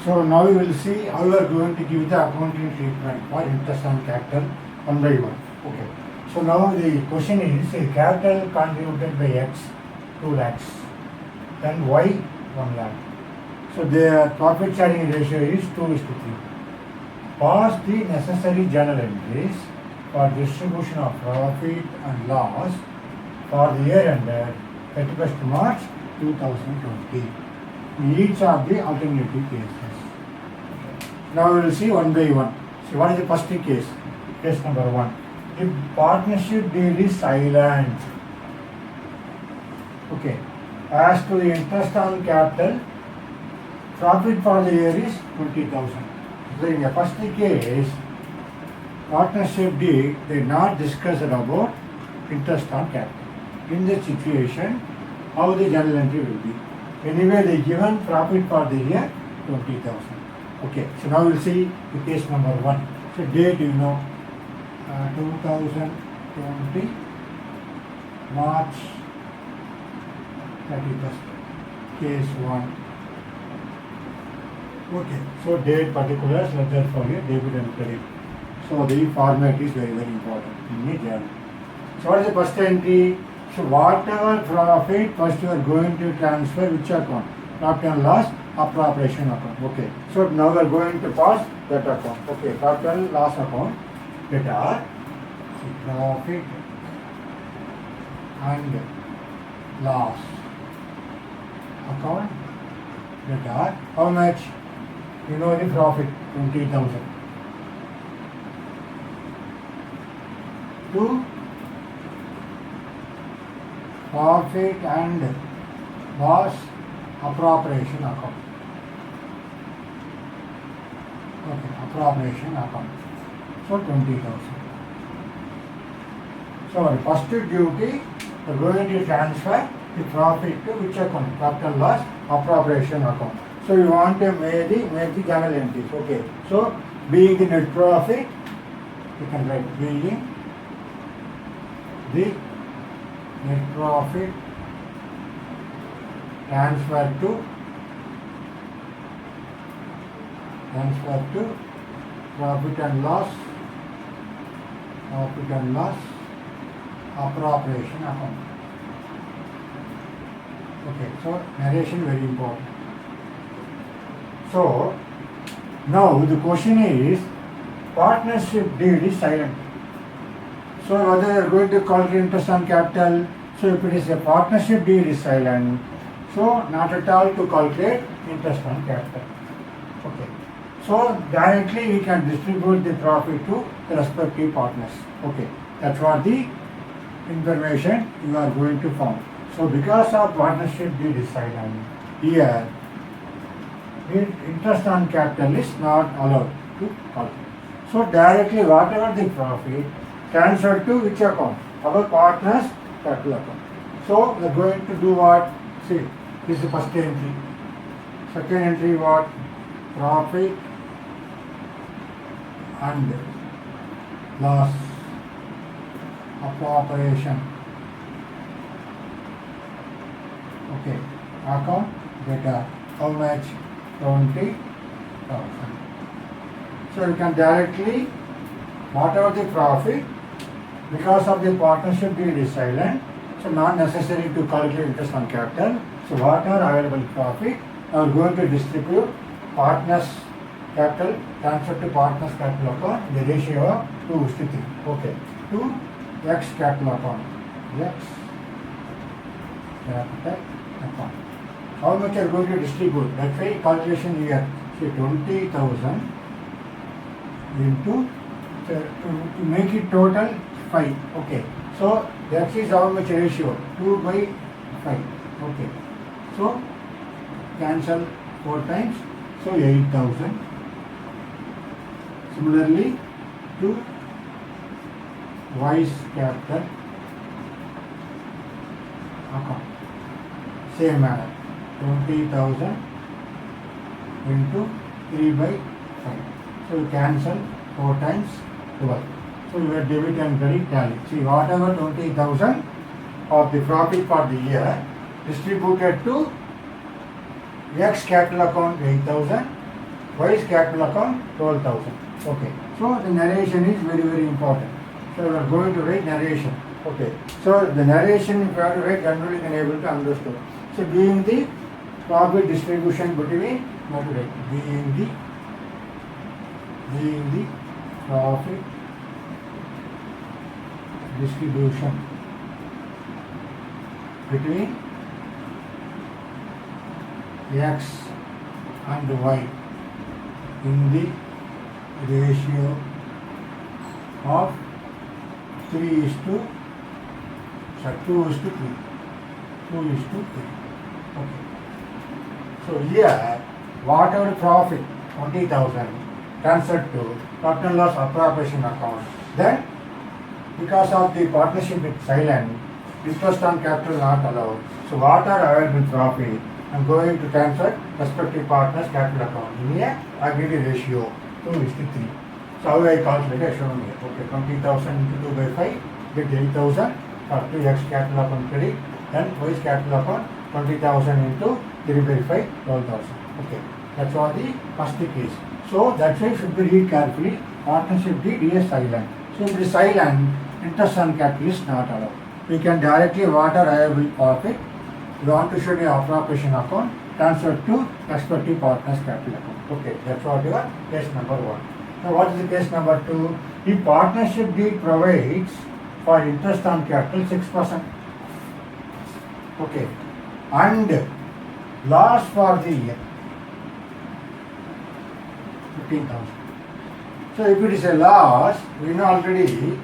So now we will see how we are going to give the accounting treatment for interest on capital one by one. Okay. So now the question is capital contributed by X 2 lakhs, then Y 1 lakh. So the profit sharing ratio is 2:3. Pass the necessary journal entries for distribution of profit and loss for the year ended 31st March 2020 in each of the alternative cases. Now we will see one by one. So what is the first case? Case number 1. The partnership deal is silent. Okay. As to the interest on capital, profit for the year is 20,000. So in the first case, partnership deal they not discussed about interest on capital. In this situation, how the journal entry will be. Anyway, they given profit for the year 20,000. Okay, so now we'll see the case number 1. So date 2020 March 31st. Case 1. Okay, so date particulars, letter for your debit and credit. So the format is very important in the journal. So what is the first entry? So whatever profit first you are going to transfer which account? Profit and loss appropriation account. Okay. So now we are going to pass that account. Okay. Profit and loss account. That are profit and loss account. That are how much? You know the profit 20,000. To profit and loss appropriation account. Okay, appropriation account. So 20,000. So our first duty, we are going to transfer the profit to which account? Profit and loss appropriation account. So we want to make the journal entries. Okay. So being the net profit, you can write being the net profit transferred to profit and loss appropriation account. Okay, so narration very important. So now the question is partnership deed is silent. So whether you are going to calculate interest on capital, so if it is a partnership deed is silent, so not at all to calculate interest on capital. Okay. So directly we can distribute the profit to the respective partners. Okay. That's what the information you are going to form. So because of partnership deed is silent, here interest on capital is not allowed to calculate. So directly whatever the profit transferred to which account? Our partner's capital account. So we are going to do what? See, this is the first entry. Second entry what? Profit and loss appropriation. Okay, account data. How much? 20,000. So you can directly, whatever the profit, because of the partnership deed is silent, so not necessary to calculate interest on capital. So whatever available profit, are going to distribute partners capital transfer to partners capital account, the ratio of 2:3. Okay, to X capital account. X capital account. How much are going to distribute? That's why calculation here. Say 20,000 into to make it total 5. Okay. So that is how much ratio? 2/5. Okay. So cancel 4 times. So 8,000. Similarly to Y's capital account. Same manner. 20,000 into 3/5. So you cancel 4 times 12. So your debit and credit tally. See, whatever 20,000 of the profit for the year distributed to X capital account 8,000 Wise capital account 12,000. Okay. So the narration is very very important. So we are going to write narration. Okay. So the narration if you have to write generally can able to understand. So being the profit distribution between not to write being the profit distribution between X and Y in the ratio of 2 is to 3. Okay. So here, whatever profit 20,000 transferred to profit and loss appropriation account. Then, because of the partnership with Ceylan, interest on capital not allowed. So what are available profit? I'm going to transfer respective partners capital account in a agreed ratio 2 is to 3. So how I calculate I shown here. Okay, 20,000 into 2 by 5, get 8,000 for 2x capital account credit. Then Y's capital account 20,000 into 3 by 5, 12,000. Okay, that's all the first case. So that's why should be read carefully. Partnership deed is silent. So if it is silent, interest on capital is not allowed. We can directly what are available profit. We want to show the appropriation account transfer to respective partners capital account. Okay, that's what your case number 1. Now what is the case number 2? The partnership deed provides for interest on capital 6%. Okay, and loss for the year 15,000. So if it is a loss, we know already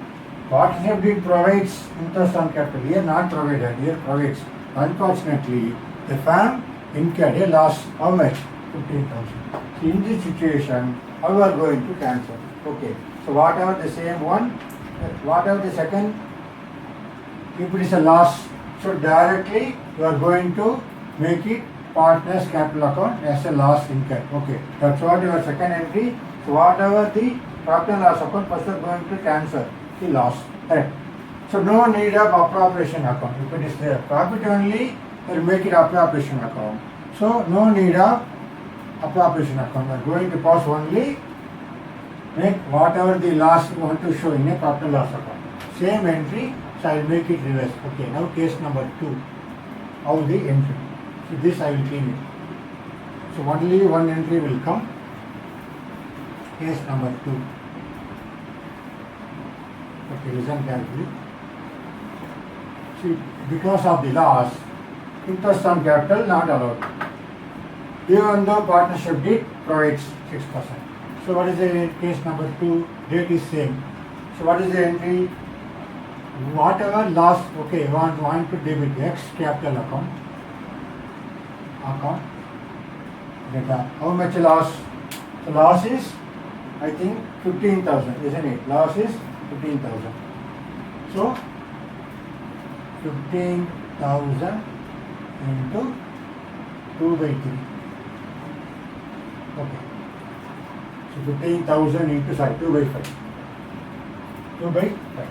partnership deed provides interest on capital. Here not provided, here provides. Unfortunately, the firm incurred a loss. How much? 15,000. So in this situation, how we are going to cancel? Okay. So whatever the same one, whatever the second, if it is a loss, so directly you are going to make it partners capital account as a loss incurred. Okay. That's what your second entry. So whatever the profit and loss account, first you are going to cancel the loss. Correct. So no need of appropriation account. If it is there, profit only, we'll make it appropriation account. So no need of appropriation account. We're going to pass only make whatever the loss you want to show in a profit and loss account. Same entry, so I'll make it reverse. Okay, now case number 2. How the entry. So this I will clean it. So only one entry will come. Case number 2. Okay, listen carefully. See, because of the loss, interest on capital not allowed. Even though partnership deed provides 6%. So what is the case number 2? Date is same. So what is the entry? Whatever loss, okay, want to debit X capital account. Data. How much loss? So loss is, I think, 15,000, isn't it? Loss is 15,000. So 15,000 into 2 by 3. Okay. So 15,000 into 2 by 5. 2 by 5.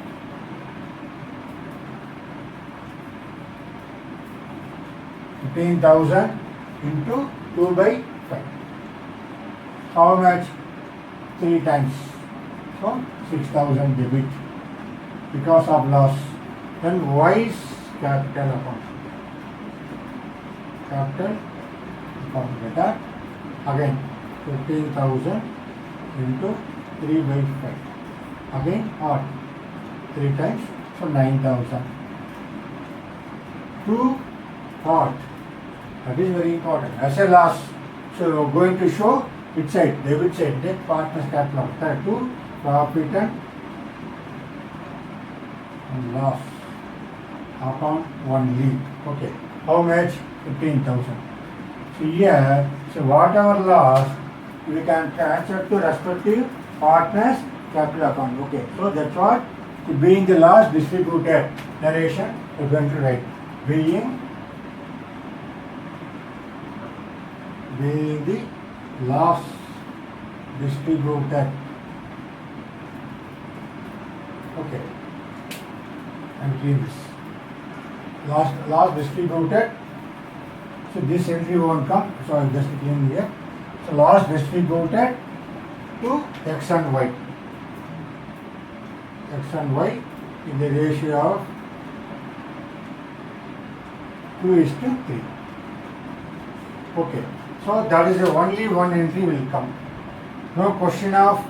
15,000 into 2 by 5. How much? 3 times. So 6,000 debit because of loss. Then Y's capital account. Capital account data. Again 15,000 into 3 by 5. Again or 3 times. So 9,000. To what? That is very important. As a loss. So we are going to show which side? Debit side. Debt partners capital account. To profit and loss account only. Okay. How much? 15,000. So here, so whatever loss we can transfer to respective partners capital account. Okay. So that's what being the loss distributed narration we are going to write. Being the loss distributed. Okay. And clean this. Loss distributed. So this entry won't come. So I'll just clean here. So loss distributed to X and Y. X and Y in the ratio of 2:3. Okay, so that is the only one entry will come. No question of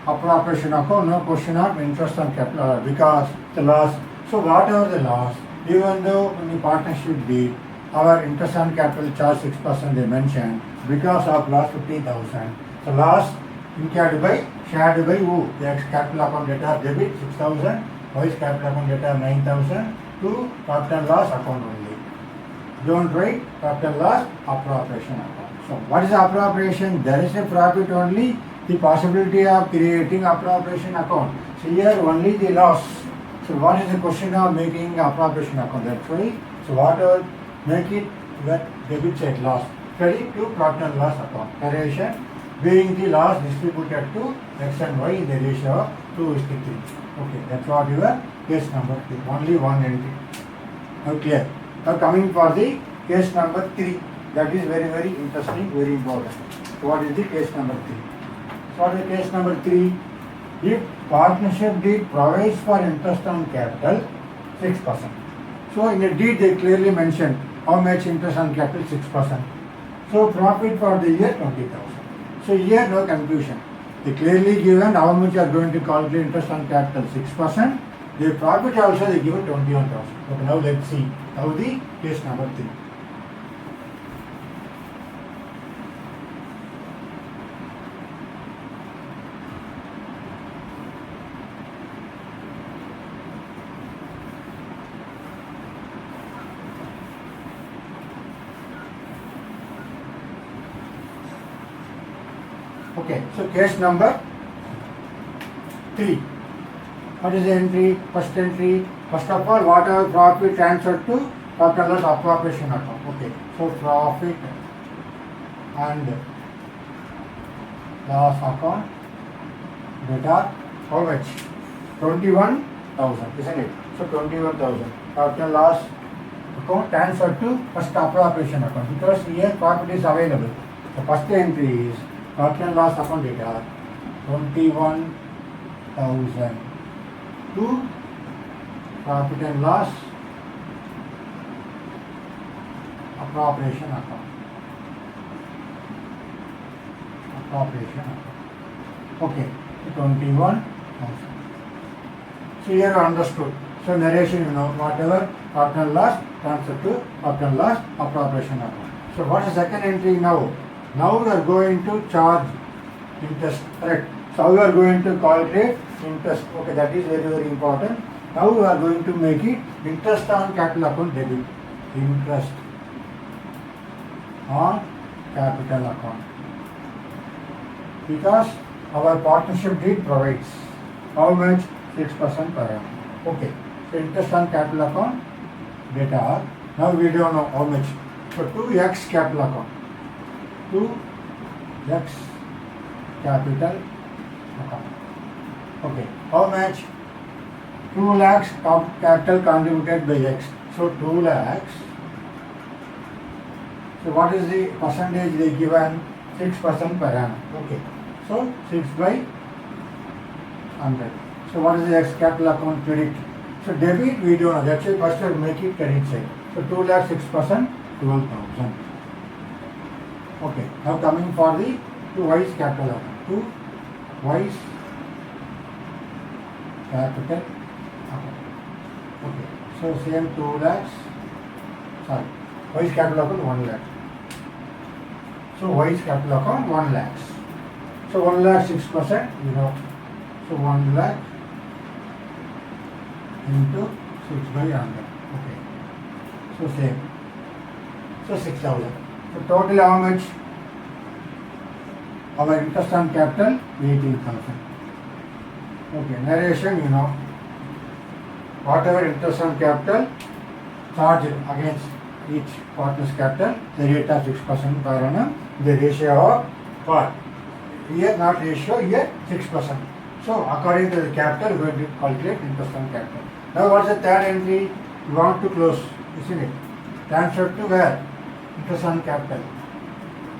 appropriation account, no question of interest on capital because the loss. So whatever the loss, even though in the partnership deed, our interest on capital charge 6% they mentioned because of loss 50,000. So loss incurred by shared by who? The X capital account debtor debit 6,000, Y's capital account debtor 9,000 to capital loss account only. Don't write capital loss appropriation account. So what is appropriation? There is a profit only, the possibility of creating appropriation account. So here only the loss. So what is the question of making appropriation account? That's why. So whatever make it with debit side loss, credit to profit and loss account. Narration being the loss distributed to X and Y in the ratio of 2:3. Okay, that's what your case number 3. Only one entry. Okay. Now coming for the case number 3. That is very, very interesting, very important. So what is the case number 3? So what is the case number 3? If partnership deed provides for interest on capital 6%. So in the deed they clearly mentioned how much interest on capital 6%. So profit for the year 20,000. So here no confusion. They clearly given how much you are going to calculate interest on capital 6%. The profit also they give 21,000. Okay, now let's see how the case number 3. Okay, so case number 3. What is the entry? First entry. First of all, whatever profit transferred to capital loss appropriation account. Okay, so profit and loss account debtor how much? 21,000, isn't it? So 21,000. Capital loss account transferred to first appropriation account because here profit is available. The first entry is capital loss account debtor 21,000 to profit and loss appropriation account. Appropriation account. Okay, 21,000. So here you understood. So narration, you know, whatever profit and loss transfer to profit and loss appropriation account. So what is the second entry now? Now we are going to charge interest, correct? So we are going to calculate interest. Okay, that is very, very important. Now we are going to make it interest on capital account debit. Interest on capital account. Because our partnership deed provides how much? 6% per annum. Okay, so interest on capital account debtor. Now we don't know how much. So 2x capital account. 2x capital account. Okay, how much? 2 lakhs capital contributed by X. So 2 lakhs. So what is the percentage they given? 6% per annum. Okay, so 6 by 100. So what is the X capital account credit? So debit we don't know. That's why first we make it credit side. So 2 lakh 6%, 12,000. Okay, now coming for the 2Y's capital account. 2Y's capital account. Okay, so same 2 lakhs. Sorry, Y's capital account 1 lakh. So Y's capital account 1 lakhs. So 1 lakh 6%, you know. So 1 lakh into 6 by 100. Okay. So same. So 6,000. So total how much? Our interest on capital 18,000. Okay. Narration, you know. Whatever interest on capital charged against each partner's capital, the rate of 6% per annum, the ratio of what? Here not ratio, here 6%. So according to the capital, we are going to calculate interest on capital. Now what is the third entry? We want to close, isn't it? Transfer to where? Interest on capital.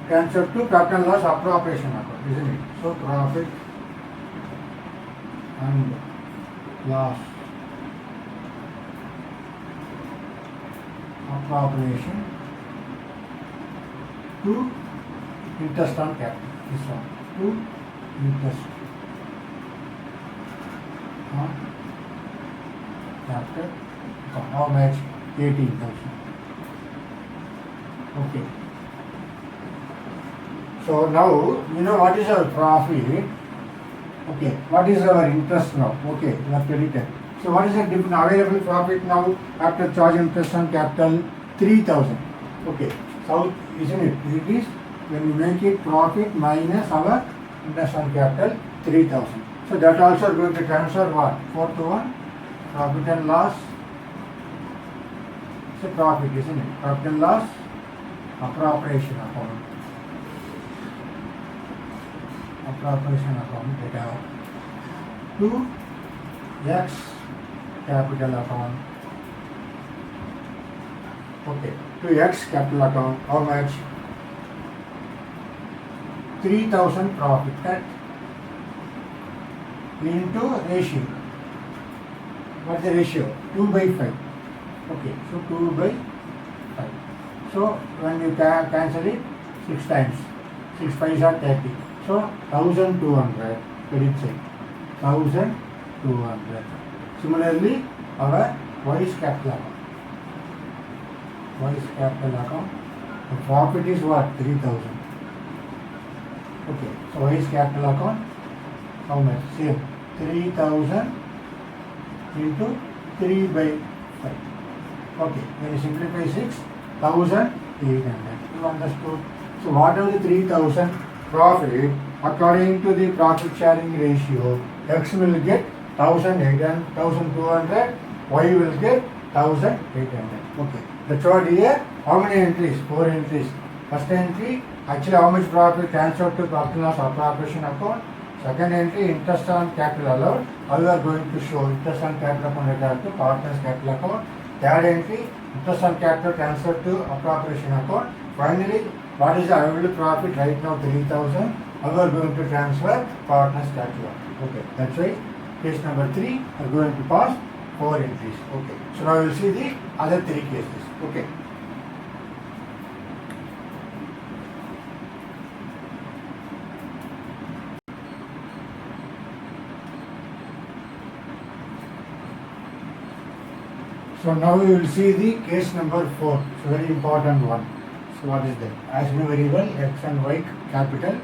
transferred to profit and loss appropriation account, isn't it? So profit and loss appropriation to interest on capital. This one to interest on capital. How much? 18,000. Okay. So now you know what is our profit. Okay. What is our interest now? Okay. We have credited. So what is the different available profit now after charge interest on capital? 3,000. Okay. So isn't it? It is when we make it profit minus our interest on capital 3,000. So that also going to transfer what? 4 to 1. Profit and loss. It's a profit, isn't it? Profit and loss appropriation account. Appropriation account data to X capital account. Okay, to X capital account, how much? 3,000 profit that into ratio. What's the ratio? 2 by 5. Okay, so 2 by 5. So when you cancel it 6 times, 6 5s are 30. So 1,200 credit side. 1,200. Similarly, our Y's capital account. Y's capital account. The profit is what? 3,000. Okay, so Y's capital account, how much? Same. 3,000 into 3 by 5. Okay, when you simplify 6, 1,800. You understood? So what are the 3,000 profit? According to the profit sharing ratio, X will get 1,800, 1,200, Y will get 1,800. Okay. That's what here. How many entries? 4 entries. First entry, actually how much profit transferred to profit and loss appropriation account. Second entry, interest on capital allowed. How we are going to show interest on capital account regard to partners capital account. Third entry, interest on capital transferred to appropriation account. Finally, what is the available profit right now? 3,000. How we are going to transfer partners capital account. Okay, that's right. Case number 3, we are going to pass 4 entries. Okay, so now we will see the other 3 cases. Okay. So now we will see the case number 4. It's a very important one. So what is that? As you know very well, X and Y capital,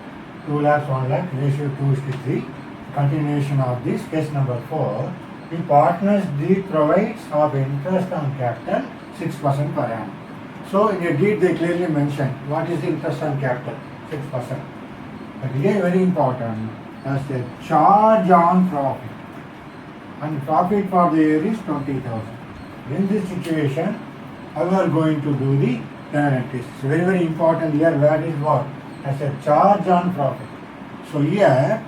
2 lakhs, 1 lakh, ratio 2:3. Continuation of this, case number 4. The partners deed provides of interest on capital 6% per annum. So in a deed they clearly mention what is the interest on capital, 6%. But here very important, as the charge on profit. And profit for the year is 20,000. In this situation, how we are going to do the penalties? It's very, very important here. Where is what? As a charge on profit. So here,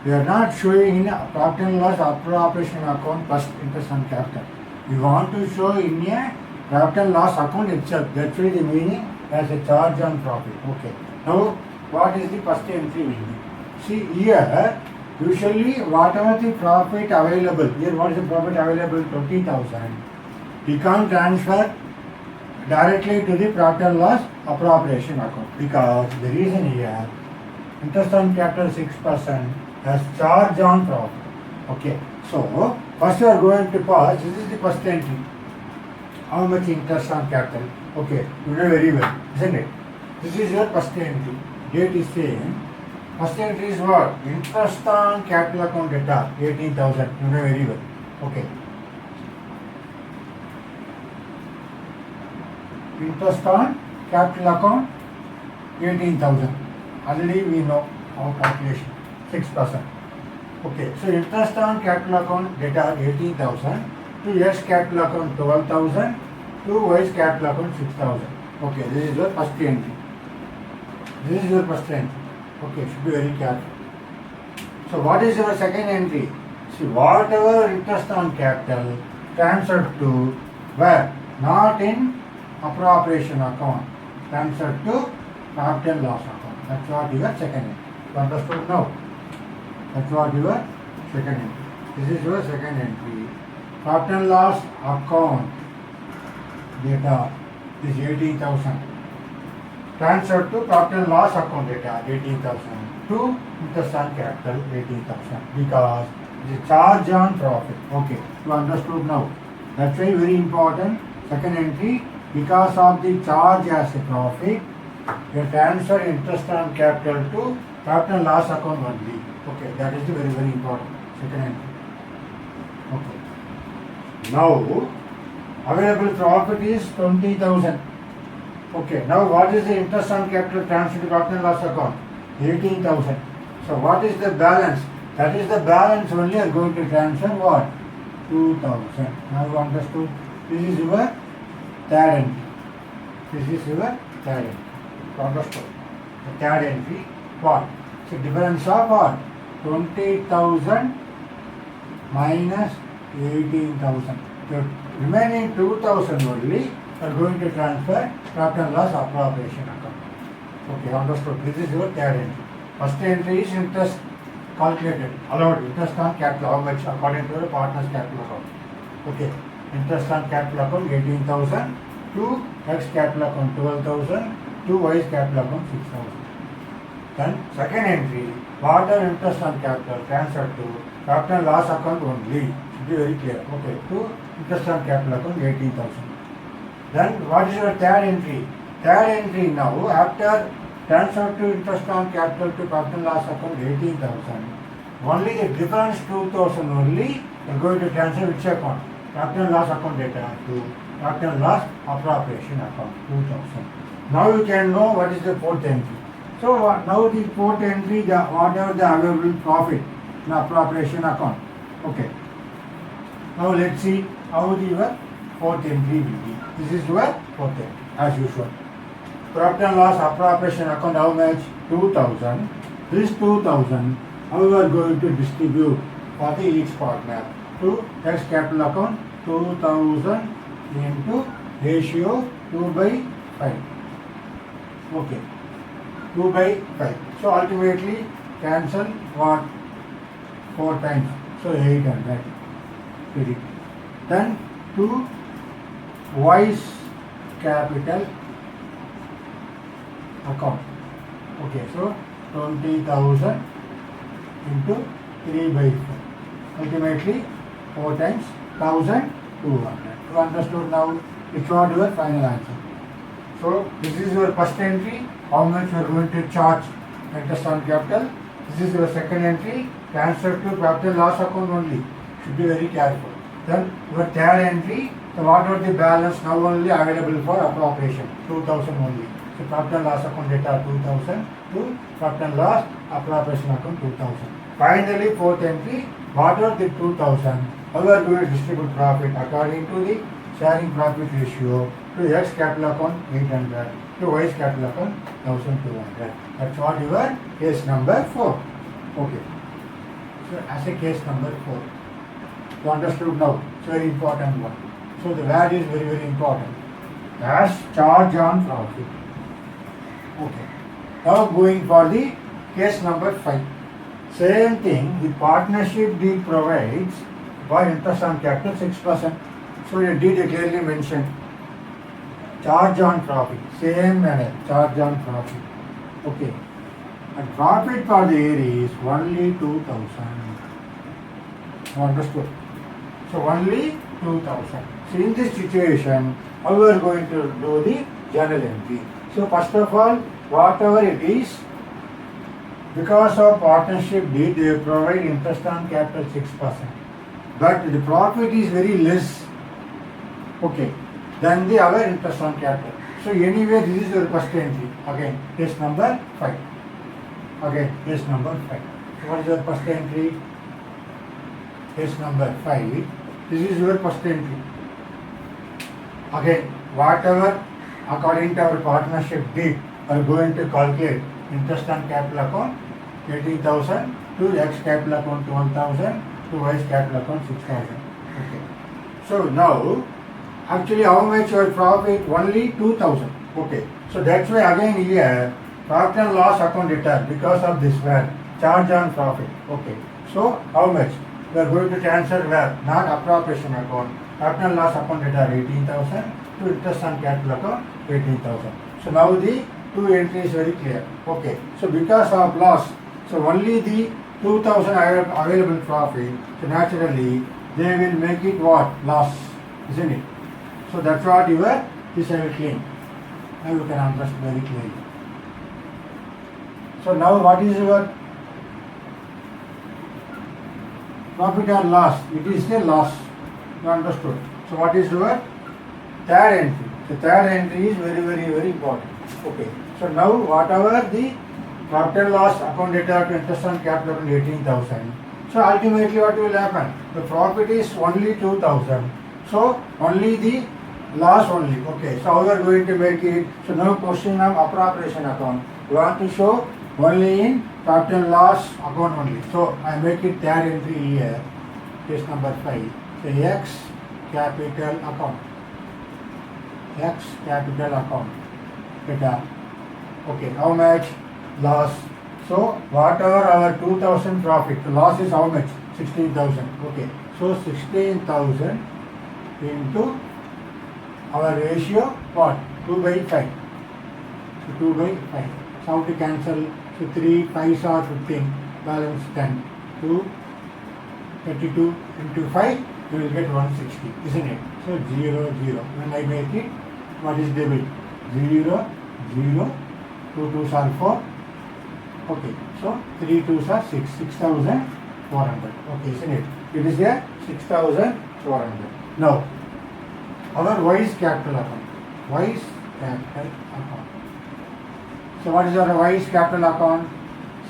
we are not showing in a profit and loss appropriation account plus interest on capital. We want to show in a profit and loss account itself. That's why the meaning as a charge on profit. Okay. Now, what is the first entry will be? See here, usually whatever the profit available, here what is the profit available? 20,000. We can't transfer directly to the profit and loss appropriation account because the reason here, interest on capital 6% as charge on profit. Okay, so first you are going to pass, this is the first entry. How much interest on capital? Okay, you know very well, isn't it? This is your first entry. Date is same. First entry is what? Interest on capital account data, 18,000. You know very well. Okay. Interest on capital account 18,000. Already we know our calculation 6%. Okay, so interest on capital account data 18,000 to X capital account 12,000 to Y's capital account 6,000. Okay, this is your first entry. This is your first entry. Okay, should be very careful. So what is your second entry? See, whatever interest on capital transferred to where? Not in appropriation account, transferred to profit and loss account. That's what your second entry. You understood now? That's what your second entry. This is your second entry. Profit and loss account data is 18,000. Transfer to profit and loss account data 18,000 to interest on capital 18,000 because the charge on profit. Okay, you understood now. That's why very important. Second entry, because of the charge as a profit, you transfer interest on capital to profit and loss account only. Okay, that is the very, very important. Second entry. Okay. Now, available profit is 20,000. Okay, now what is the interest on capital transfer to profit and loss account? 18,000. So what is the balance? That is the balance only are going to transfer what? 2,000. Now you understood? This is your third entry. This is your third entry. You understood? The third entry, what? So difference of what? 20,000 minus 18,000. The remaining 2,000 only are going to transfer profit and loss appropriation account. Okay, understood. This is your third entry. First entry is interest calculated, allowed interest on capital, how much according to the partner's capital account. Okay, interest on capital account 18,000, to X capital account 12,000, to Y's capital account 6,000. Then second entry, water interest on capital transferred to profit and loss account only. Should be very clear. Okay, to interest on capital account 18,000. Then what is your third entry? Third entry now, after transfer to interest on capital to profit and loss account 18,000. Only the difference 2,000 only are going to transfer which account? Profit and loss account data to profit and loss appropriation account 2,000. Now you can know what is the fourth entry. So now the fourth entry, whatever the available profit in appropriation account. Okay. Now let's see how your fourth entry will be. This is your fourth entry as usual. Profit and loss appropriation account, how much? 2,000. This 2,000, how you are going to distribute for the each partner to X capital account 2,000 into ratio 2/5. Okay, 2/5. So ultimately cancel what? 4 times. So 800. Then to Y's capital account. Okay, so 20,000 into 3/4. Ultimately 4 times 1,200. You understood now? It's what your final answer. So this is your first entry. How much you are going to charge interest on capital? This is your second entry. Transfer to profit and loss account only. Should be very careful. Then your third entry. So what are the balance now only available for appropriation? 2,000 only. So profit and loss account data 2,000 to profit and loss appropriation account 2,000. Finally, fourth entry, what are the 2,000? How are you going to distribute profit according to the sharing profit ratio to X capital account 800 to Y's capital account 1,200. That's what your case number 4. Okay. So as a case number 4, you understood now. It's very important one. So the value is very, very important. As charge on profit. Okay. Now going for the case number 5. Same thing, the partnership deed provides for interest on capital 6%. So your deed clearly mentioned charge on profit. Same manner, charge on profit. Okay. And profit for the year is only 2,000. Understood? So only 2,000. So in this situation, how we are going to do the journal entry? So first of all, whatever it is, because of partnership deed, they provide interest on capital 6%. But the profit is very less, okay, than the other interest on capital. So anyway, this is your first entry. Again, case number 5. Again, case number 5. So what is your first entry? Case number 5. This is your first entry. Again, whatever according to our partnership deed are going to calculate interest on capital account 18,000 to X capital account 1,000 to Y's capital account 6,000. Okay. So now, actually how much your profit? Only 2,000. Okay. So that's why again here Profit and loss account debtor because of this where charge on profit. Okay. So how much? We are going to transfer where? Not appropriation account. Profit and loss account debtor 18,000 to interest on capital account 18,000. So now the two entries very clear. Okay. So because of loss, so only the 2,000 available profit. So naturally they will make it what? Loss, isn't it? So that's what your this I will clean. Now you can understand very clearly. So now what is your profit or loss? It is a loss. You understood? So what is your third entry? The third entry is very important. Okay. So now whatever the profit and loss account debtor to interest on capital account 18,000. So ultimately what will happen? The profit is only 2,000. So only the loss only. Okay. So how we are going to make it? So now question of appropriation account. You want to show only in profit and loss account only. So I make it third entry here. Case number 5. So X capital account. X capital account. Data. Okay. How much? Loss. So whatever our 2,000 profit, the loss is how much? 16,000. Okay. So 16,000 into our ratio what? 2 by 5. So 2 by 5. So how to cancel? So 3 5s are 15. Balance 10. 2 32 into 5 you will get 160, isn't it? So 0 0. When I make it, what is debit? 0 0. 2 2s are 4. Okay, so 3 2s are 6, 6,400. Okay, isn't it? It is a 6,400. Now, our wise capital account. Wise capital account. So what is our wise capital account?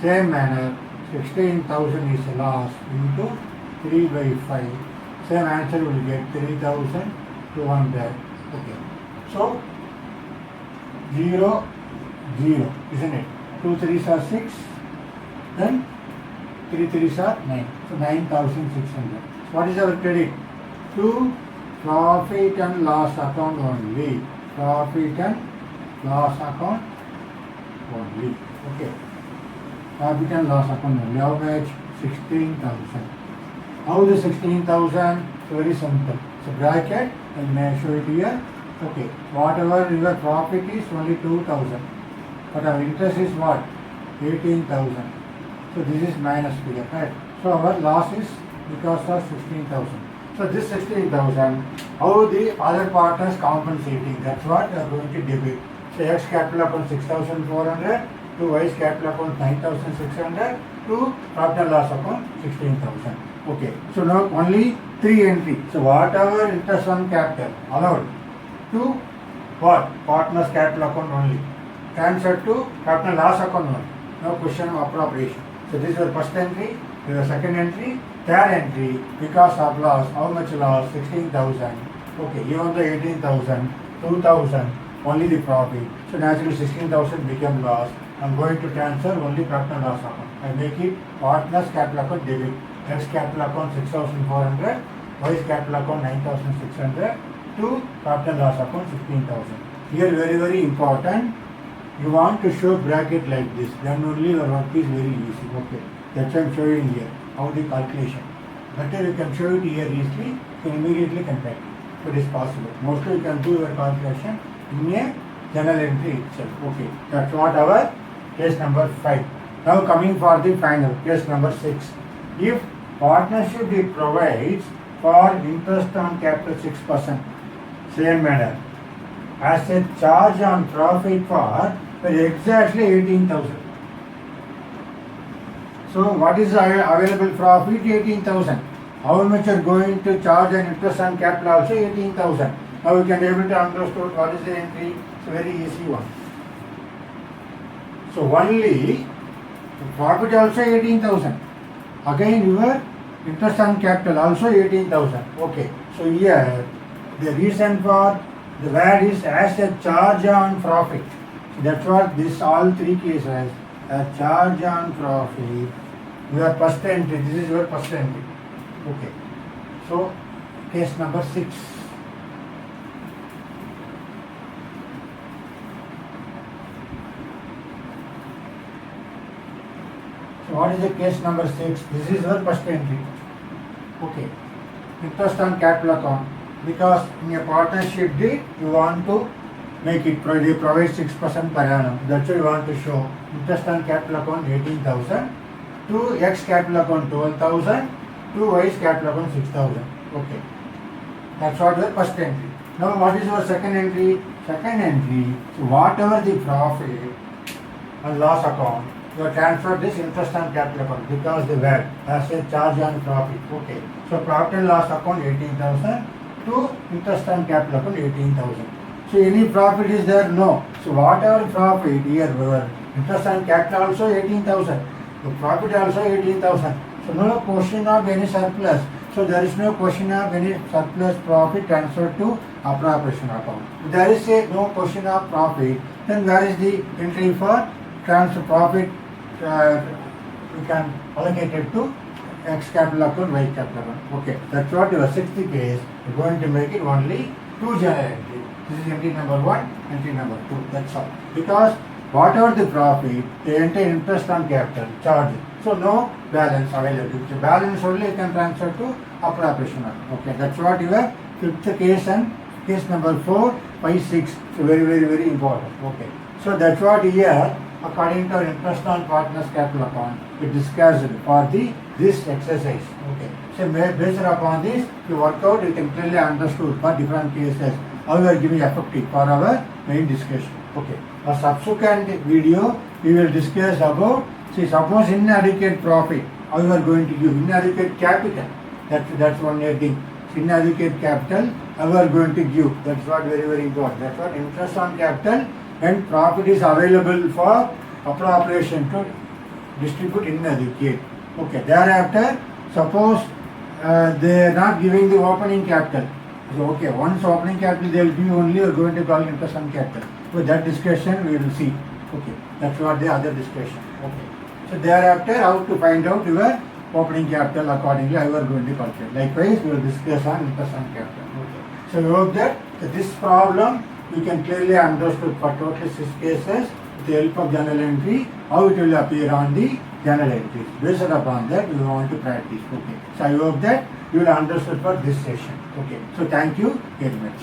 Same manner, 16,000 is loss into 3 by 5. Same answer will get 3,200. Okay, so 0 0, isn't it? 2 3s are 6, then 3 3s are 9. So 9,600. So what is our credit? To profit and loss account only. Profit and loss account only. Okay. Profit and loss account only. How much? 16,000. How the 16,000? Very simple. So bracket, and may I show it here. Okay. Whatever your profit is only 2,000. But our interest is what? 18,000. So this is minus figure, right? So our loss is because of 16,000. So this 16,000, how the other partners compensating? That's what we are going to debit. So X capital account 6,400 to Y's capital account 9,600 to profit and loss account 16,000. Okay. So now only 3 entry. So whatever interest on capital allowed to what? Partners capital account only. Transfer to profit and loss account only. No question of appropriation. So this is the first entry, this is the second entry, third entry, because of loss, how much loss? 16,000. Okay, even the 18,000, 2,000, only the profit. So naturally 16,000 become loss. I'm going to transfer only profit and loss account. I make it partners capital account debit. X capital account 6,400, Y's capital account 9,600 to profit and loss account 16,000. Here very important. You want to show bracket like this, then only your work is very easy. Okay, that's what I'm showing here. How the calculation. Better you can show it here easily, you can immediately compare. So it is possible. Mostly you can do your calculation in a journal entry itself. Okay, that's what our case number 5. Now coming for the final, case number 6. If partnership it provides for interest on capital 6%, same manner, as a charge on profit for exactly 18,000. So what is the available profit? 18,000. How much are going to charge an interest on capital? Also 18,000. Now we can be able to understand what is the entry. It's a very easy one. So only profit also 18,000. Again your interest on capital also 18,000. Okay. So here the reason for the word is as a charge on profit. So that's what this all 3 cases, a charge on profit. Your first entry, this is your first entry. Okay. So case number 6. So what is the case number 6? This is your first entry. Okay. Interest on capital account. Because in a partnership deed, you want to make it, they provide 6% per annum. That's why you want to show interest on capital account 18,000, to X capital account 12,000, to Y's capital account 6,000. Okay. That's what the first entry. Now what is your second entry? Second entry, so whatever the profit and loss account, you have transferred this interest on capital account because the VAT as a charge on profit. Okay. So profit and loss account 18,000 to interest on capital account 18,000. So any profit is there? No. So whatever profit here, interest on capital also 18,000. The profit also 18,000. So no question of any surplus. So there is no question of any surplus profit transferred to appropriation account. If there is no question of profit, then where is the entry for transfer profit? We can allocate it to X capital account, Y capital account. Okay, that's what your sixth case. You're going to make it only two general entry. This is entry number 1, entry number 2. That's all. Because whatever the profit, they enter interest on capital, charge. So no balance available. The balance only you can transfer to appropriation account. Okay, that's what your fifth case and case number 4, 5, 6. So very important. Okay. So that's what here, according to our interest on partners capital account, we discussed for this exercise. Okay. So based upon this, you work out, you can clearly understood for different cases how we are giving effective for our main discussion. Okay. A subsequent video, we will discuss about, see, suppose inadequate profit, how you are going to give inadequate capital. That's one thing. Inadequate capital, how you are going to give. That's what very important. That's what interest on capital and profit is available for appropriation to distribute inadequate. Okay. Thereafter, suppose they are not giving the opening capital. So okay, once opening capital they will give only, you are going to call interest on capital. So that discussion we will see. Okay, that's what the other discussion. Okay. So thereafter, how to find out your opening capital accordingly, how you are going to calculate. Likewise, we will discuss on interest on capital. Okay. So we hope that this problem you can clearly understood for total 6 cases with the help of journal entry, how it will appear on the journal entries. Based upon that, we want to practice. Okay. So I hope that you will understood for this session. Okay. So thank you very much.